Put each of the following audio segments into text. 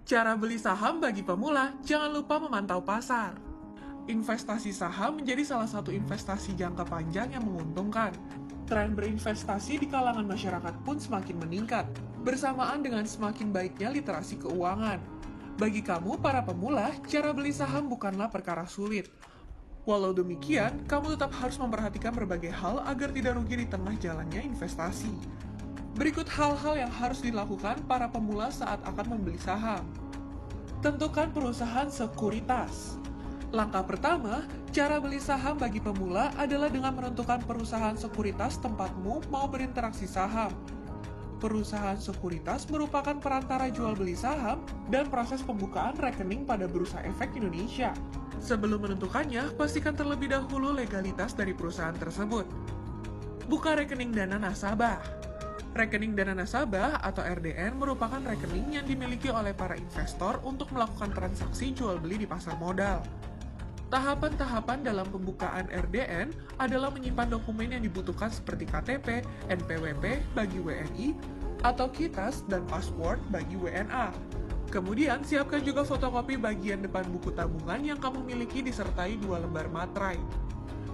Cara beli saham bagi pemula, jangan lupa memantau pasar. Investasi saham menjadi salah satu investasi jangka panjang yang menguntungkan. Tren berinvestasi di kalangan masyarakat pun semakin meningkat, bersamaan dengan semakin baiknya literasi keuangan. Bagi kamu, para pemula, cara beli saham bukanlah perkara sulit. Walau demikian, kamu tetap harus memperhatikan berbagai hal agar tidak rugi di tengah jalannya investasi. Berikut hal-hal yang harus dilakukan para pemula saat akan membeli saham. Tentukan perusahaan sekuritas. Langkah pertama, cara beli saham bagi pemula adalah dengan menentukan perusahaan sekuritas tempatmu mau berinteraksi saham. Perusahaan sekuritas merupakan perantara jual beli saham dan proses pembukaan rekening pada Bursa Efek Indonesia. Sebelum menentukannya, pastikan terlebih dahulu legalitas dari perusahaan tersebut. Buka rekening dana nasabah. Rekening dana nasabah atau RDN merupakan rekening yang dimiliki oleh para investor untuk melakukan transaksi jual beli di pasar modal. Tahapan-tahapan dalam pembukaan RDN adalah menyimpan dokumen yang dibutuhkan seperti KTP, NPWP bagi WNI, atau KITAS dan password bagi WNA. Kemudian, siapkan juga fotokopi bagian depan buku tabungan yang kamu miliki disertai 2 lembar materai.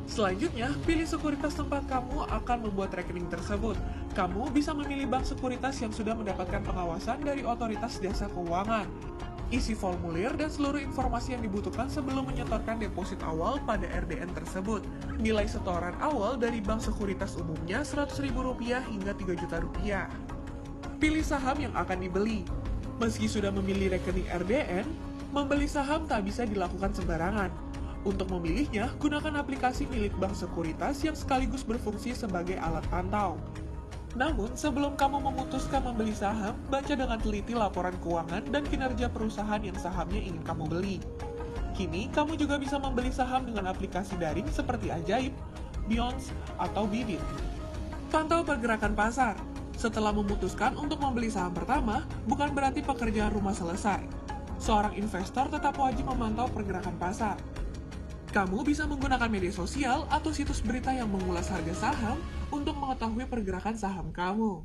Selanjutnya, pilih sekuritas tempat kamu akan membuat rekening tersebut. Kamu bisa memilih bank sekuritas yang sudah mendapatkan pengawasan dari otoritas jasa keuangan. Isi formulir dan seluruh informasi yang dibutuhkan sebelum menyetorkan deposit awal pada RDN tersebut. Nilai setoran awal dari bank sekuritas umumnya Rp100.000 hingga Rp3 juta. Pilih saham yang akan dibeli. Meski sudah memilih rekening RDN, membeli saham tak bisa dilakukan sembarangan. Untuk memilihnya, gunakan aplikasi milik bank sekuritas yang sekaligus berfungsi sebagai alat pantau. Namun, sebelum kamu memutuskan membeli saham, baca dengan teliti laporan keuangan dan kinerja perusahaan yang sahamnya ingin kamu beli. Kini, kamu juga bisa membeli saham dengan aplikasi daring seperti Ajaib, Beyonce, atau Bibit. Pantau pergerakan pasar. Setelah memutuskan untuk membeli saham pertama, bukan berarti pekerjaan rumah selesai. Seorang investor tetap wajib memantau pergerakan pasar. Kamu bisa menggunakan media sosial atau situs berita yang mengulas harga saham untuk mengetahui pergerakan saham kamu.